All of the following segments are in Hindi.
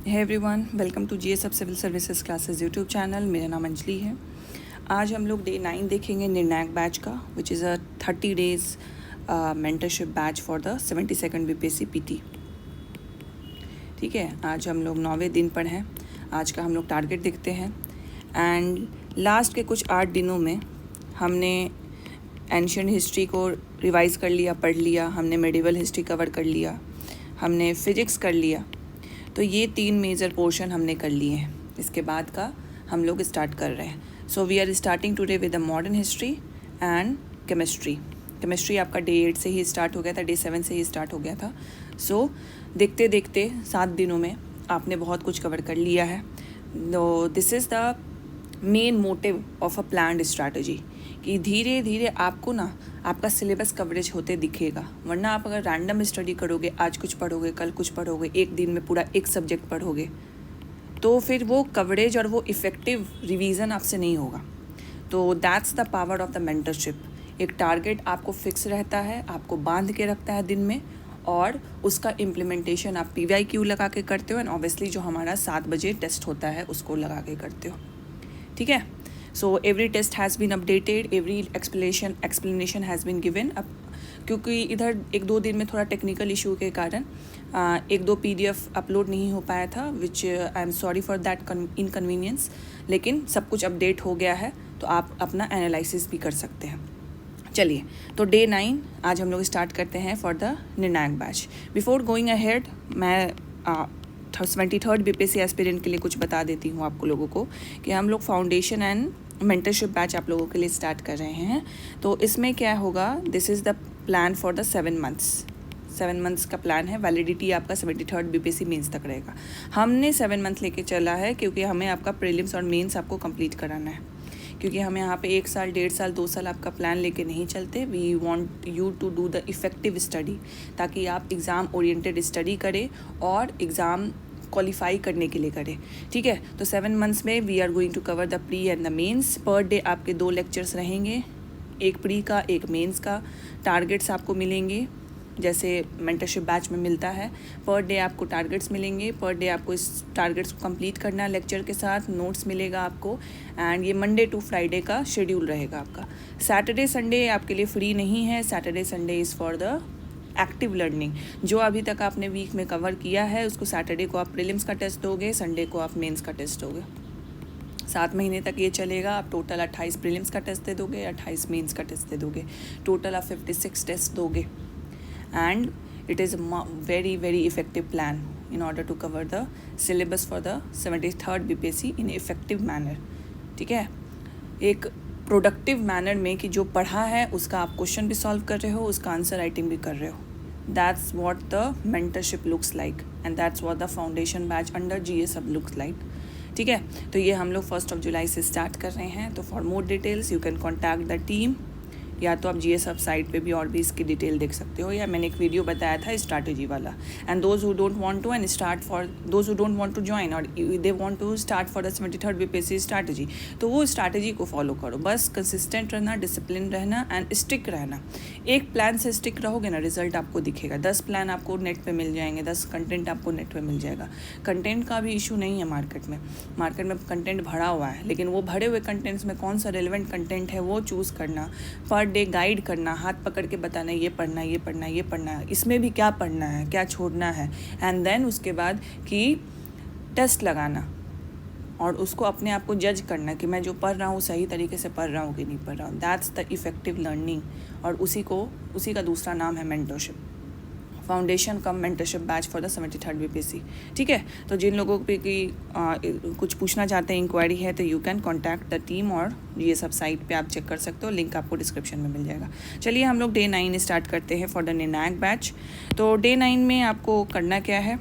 Hey everyone, welcome to GSF civil services classes YouTube channel. मेरा नाम अंजलि है। आज हम लोग डे 9 देखेंगे निर्णायक बैच का, which is a 30 days mentorship batch for the 72nd BPSC PT. ठीक है, आज हम लोग 9वें दिन पर हैं। आज का हम लोग टारगेट देखते हैं। एंड लास्ट के कुछ 8 दिनों में हमने एंशिएंट हिस्ट्री को रिवाइज़ कर लिया, पढ़ लिया, हमने मेडिवल हिस्ट्री कवर कर लिया, हमने फिजिक्स कर लिया। तो ये 3 मेजर पोर्शन हमने कर लिए हैं। इसके बाद का हम लोग स्टार्ट कर रहे हैं। So we are starting today with the modern history and chemistry आपका डे 8 से ही स्टार्ट हो गया था, डे 7 से ही स्टार्ट हो गया था। सो देखते देखते 7 दिनों में आपने बहुत कुछ कवर कर लिया है। This is the main motive of a planned strategy कि धीरे धीरे आपको ना आपका सिलेबस कवरेज होते दिखेगा। वरना आप अगर रैंडम स्टडी करोगे, आज कुछ पढ़ोगे, कल कुछ पढ़ोगे, एक दिन में पूरा एक सब्जेक्ट पढ़ोगे, तो फिर वो कवरेज और वो इफ़ेक्टिव रिवीजन आपसे नहीं होगा। तो that's the power of the mentorship. एक टारगेट आपको फिक्स रहता है, आपको बांध के रखता है दिन में, और उसका इम्प्लीमेंटेशन आप PYQ लगा के करते हो, एंड ऑब्वियसली जो हमारा 7 बजे टेस्ट होता है उसको लगा के करते हो। ठीक है, so every test has been updated, every explanation has been given. अब क्योंकि इधर 1-2 दिन में थोड़ा टेक्निकल इशू के कारण 1-2 PDF अपलोड नहीं हो पाया था, which I am sorry for that inconvenience. लेकिन सब कुछ अपडेट हो गया है, तो आप अपना एनालिसिस भी कर सकते हैं। चलिए, तो डे 9 आज हम लोग स्टार्ट करते हैं फॉर द निर्णायक बैच। बिफोर गोइंग अहेड, मैं 73rd BPSC एस्पिरेंट के लिए कुछ बता देती हूँ आपको लोगों को कि हम लोग फाउंडेशन एंड मेंटरशिप बैच आप लोगों के लिए स्टार्ट कर रहे हैं। तो इसमें क्या होगा, this is the plan for the 7 months। 7 months का प्लान है। वैलिडिटी आपका 73rd BPSC मेंस तक रहेगा। हमने 7 month लेके चला है क्योंकि हमें आपका प्रीलिम्स और मेंस आपको कंप्लीट कराना है। क्योंकि हमें यहाँ पे 1 साल, 1.5 साल, 2 साल आपका प्लान लेके नहीं चलते। We want you to do the effective study, ताकि आप एग्ज़ाम ओरिएंटेड स्टडी करें और एग्ज़ाम क्वालिफाई करने के लिए करें। ठीक है, तो 7 months में we are going to cover the pre and the mains. Per day आपके 2 लेक्चर्स रहेंगे, एक प्री का, एक मेंस का। टारगेट्स आपको मिलेंगे जैसे मेंटरशिप बैच में मिलता है। पर डे आपको टारगेट्स मिलेंगे, पर डे आपको इस टारगेट्स को कंप्लीट करना है लेक्चर के साथ, नोट्स मिलेगा आपको। एंड ये मंडे टू फ्राइडे का शेड्यूल रहेगा आपका। सैटरडे संडे आपके लिए फ्री नहीं है। Saturday Sunday is for the active learning. जो अभी तक आपने वीक में कवर किया है उसको सैटरडे को आप प्रीलिम्स का टेस्ट दोगे, संडे को आप मेंस का टेस्ट दोगे। 7 महीने तक ये चलेगा। आप टोटल 28 प्रीलिम्स का टेस्ट दे दोगे, 28 मेंस का टेस्ट दे दोगे। टोटल आप 56 टेस्ट दोगे। And it is very very effective plan in order to cover the syllabus for the 73rd BPSC in effective manner। ठीक है, एक प्रोडक्टिव मैनर में कि जो पढ़ा है उसका आप क्वेश्चन भी सॉल्व कर रहे हो, उसका आंसर राइटिंग भी कर रहे हो। That's what the mentorship looks like, and that's what the foundation batch under GSF looks like. ठीक है, तो ये हम लोग 1 जुलाई से स्टार्ट कर रहे हैं। तो for more details you can contact the team, या तो आप GSF साइट पे भी और भी इसकी डिटेल देख सकते हो, या मैंने एक वीडियो बताया था स्ट्रैटेजी वाला। And those who don't want to and start for those who don't want to join और they want to start for the 73rd BPSC strategy, तो वो स्ट्रैटेजी को फॉलो करो। बस कंसिस्टेंट रहना, डिसिप्लिन रहना एंड स्टिक रहना। एक प्लान से स्टिक रहोगे ना, रिजल्ट आपको दिखेगा। 10 प्लान आपको नेट पे मिल जाएंगे, 10 कंटेंट आपको नेट पे मिल जाएगा। कंटेंट का भी इशू नहीं है मार्केट में कंटेंट भरा हुआ है, लेकिन वो भरे हुए कंटेंट्स में कौन सा रेलिवेंट कंटेंट है वो चूज़ करना, पर डे गाइड करना, हाथ पकड़ के बताना ये पढ़ना, ये पढ़ना, ये पढ़ना है, इसमें भी क्या पढ़ना है, क्या छोड़ना है। एंड देन उसके बाद कि टेस्ट लगाना और उसको अपने आप को जज करना कि मैं जो पढ़ रहा हूँ सही तरीके से पढ़ रहा हूँ कि नहीं पढ़ रहा हूँ। दैट्स द इफेक्टिव लर्निंग, और उसी का दूसरा नाम है mentorship. Foundation come mentorship batch for the 73rd BPSC। ठीक है, तो जिन लोगों पे कि कुछ पूछना चाहते हैं, इंक्वायरी है, तो you can contact the team, और GSF साइट पे आप चेक कर सकते हो, लिंक आपको डिस्क्रिप्शन में मिल जाएगा। चलिए, हम लोग डे 9 स्टार्ट करते हैं फॉर द निर्णायक बैच। तो डे 9 में आपको करना क्या है,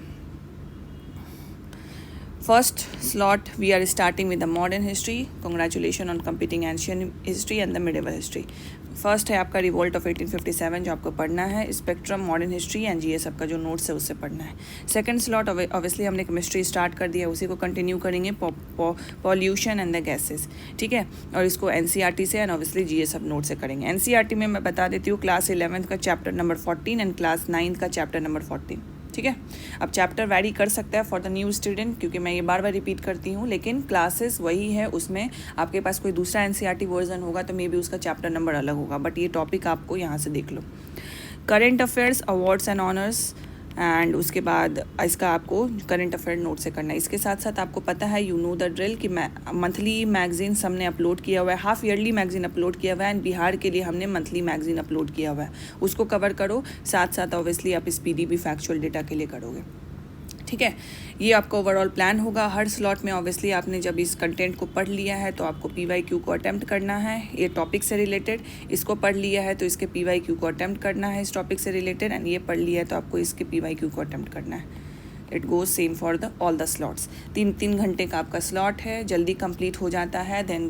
first slot we are starting with the modern history. Congratulation on completing ancient history and the medieval history. First है आपका रिवोल्ट ऑफ 1857 जो आपको पढ़ना है, spectrum, modern history and GSF का जो नोट्स है उससे पढ़ना है। सेकंड स्लॉट ऑब्वियसली हमने केमिस्ट्री स्टार्ट कर दिया, उसी को कंटिन्यू करेंगे, पॉल्यूशन एंड द गैसेस। ठीक है, और इसको NCERT से एंड ऑब्वियसली GSF नोट से करेंगे। NCERT में मैं बता देती हूँ, क्लास 11th का chapter number 14 and class 9th का चैप्टर नंबर 14। ठीक है। अब चैप्टर वैरी कर सकता है फॉर द न्यू स्टूडेंट, क्योंकि मैं ये बार बार रिपीट करती हूँ, लेकिन क्लासेस वही है। उसमें आपके पास कोई दूसरा एनसीईआरटी वर्जन होगा तो मे बी उसका चैप्टर नंबर अलग होगा, बट ये टॉपिक आपको यहाँ से देख लो। Current affairs, awards and honours, and उसके बाद इसका आपको करंट अफेयर नोट से करना है। इसके साथ साथ आपको पता है, यू नो द ड्रिल, कि मंथली मैगजीन हमने अपलोड किया हुआ है, हाफ ईयरली मैगजीन अपलोड किया हुआ है, एंड बिहार के लिए हमने मंथली मैगजीन अपलोड किया हुआ है, उसको कवर करो। साथ साथ ऑब्वियसली आप इस पीडीबी फैक्चुअल डेटा के लिए करोगे, ठीक है। ये आपका ओवरऑल प्लान होगा। हर स्लॉट में ऑब्वियसली आपने जब इस कंटेंट को पढ़ लिया है तो आपको PYQ को अटेम्प्ट करना है, ये टॉपिक से रिलेटेड। इसको पढ़ लिया है तो इसके PYQ को अटेम्प्ट करना है इस टॉपिक से रिलेटेड, एंड ये पढ़ लिया है तो आपको इसके PYQ को अटेम्प्ट करना है। It goes same for the all the slots. 3 घंटे का आपका स्लॉट है, जल्दी कंप्लीट हो जाता है। देन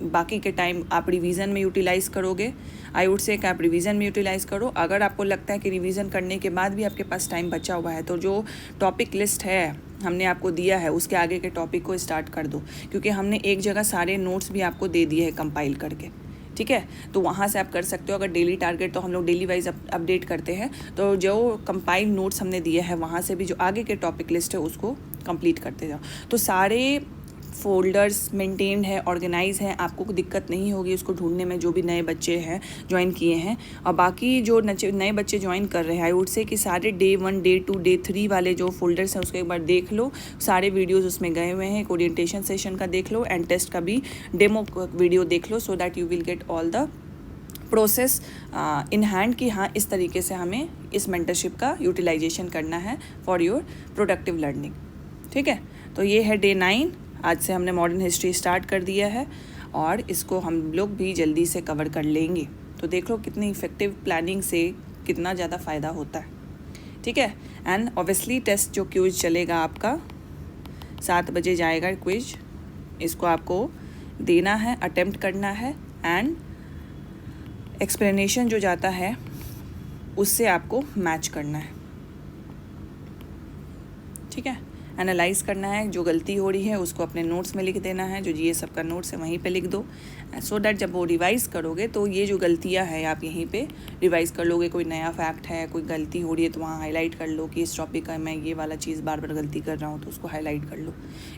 बाकी के टाइम आप रिवीजन में यूटिलाइज़ करोगे। आई वुड से कि आप रिवीजन में यूटिलाइज़ करो। अगर आपको लगता है कि रिवीजन करने के बाद भी आपके पास टाइम बचा हुआ है तो जो टॉपिक लिस्ट है हमने आपको दिया है उसके आगे के टॉपिक को स्टार्ट कर दो, क्योंकि हमने एक जगह सारे नोट्स भी आपको दे दिए हैं कंपाइल करके, ठीक है। तो वहाँ से आप कर सकते हो। अगर डेली टारगेट, तो हम लोग डेली वाइज अपडेट करते हैं, तो जो कंपाइल नोट्स हमने दिए हैं वहाँ से भी जो आगे के टॉपिक लिस्ट है उसको कंप्लीट करते जाओ। तो सारे फोल्डर्स मेंटेन्ड है, ऑर्गेनाइज है, आपको कोई दिक्कत नहीं होगी उसको ढूंढने में, जो भी नए बच्चे हैं ज्वाइन किए हैं। और बाकी जो नए बच्चे ज्वाइन कर रहे हैं, आई वुड से कि सारे डे 1, डे 2, डे 3 वाले जो फोल्डर्स हैं उसको एक बार देख लो। सारे वीडियोज़ उसमें गए हुए हैं। एक ओरिएंटेशन सेशन का देख लो, एंड टेस्ट का भी डेमो वीडियो देख लो, so that you will get all the process in hand कि हाँ इस तरीके से हमें इस मेंटरशिप का यूटिलाइजेशन करना है फॉर योर प्रोडक्टिव लर्निंग, ठीक है। तो ये है डे 9। आज से हमने मॉडर्न हिस्ट्री स्टार्ट कर दिया है और इसको हम लोग भी जल्दी से कवर कर लेंगे। तो देख लो कितनी इफ़ेक्टिव प्लानिंग से कितना ज़्यादा फ़ायदा होता है, ठीक है। एंड ऑब्वियसली टेस्ट जो क्विज चलेगा आपका 7 बजे जाएगा क्विज, इसको आपको देना है, अटेम्प्ट करना है, एंड एक्सप्लेनेशन जो जाता है उससे आपको मैच करना है, ठीक है। एनालाइज करना है, जो गलती हो रही है उसको अपने नोट्स में लिख देना है, जो GS सबका नोट्स है वहीं पे लिख दो, सो दैट जब वो रिवाइज़ करोगे तो ये जो गलतियां हैं आप यहीं पे रिवाइज़ कर लोगे। कोई नया फैक्ट है, कोई गलती हो रही है तो वहाँ हाईलाइट कर लो कि इस टॉपिक का मैं ये वाला चीज़ बार बार गलती कर रहा हूँ, तो उसको हाईलाइट कर लो।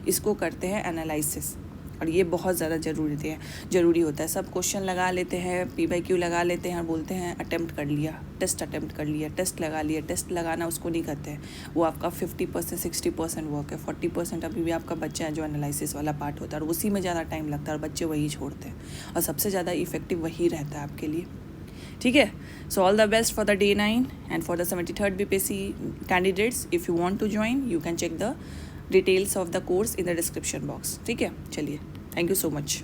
इसको करते हैं एनालिसिस, और ये बहुत ज़्यादा ज़रूरी होता है। सब क्वेश्चन लगा लेते हैं, PYQ लगा लेते हैं और बोलते हैं अटेम्प्ट कर लिया, टेस्ट अटेम्प्ट कर लिया, टेस्ट लगा लिया। टेस्ट लगाना उसको नहीं कहते हैं, वो आपका 50% 60% वर्क है। 40% अभी भी आपका बच्चा है जो एनालिसिस वाला पार्ट होता है, और उसी में ज़्यादा टाइम लगता है और बच्चे वही छोड़ते हैं, और सबसे ज़्यादा इफेक्टिव वही रहता है आपके लिए, ठीक है। So all the best for the day 9 and for the 73rd BPSC candidates. If you want to join you can check the details of the course in the description box, ठीक है। चलिए, थैंक यू सो मच।